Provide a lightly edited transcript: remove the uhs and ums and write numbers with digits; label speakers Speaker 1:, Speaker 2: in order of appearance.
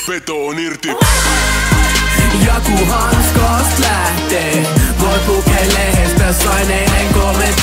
Speaker 1: veto on irti.
Speaker 2: Ja ku hanskast lähtee, voit lukee lehdestä Saineiden kommentti.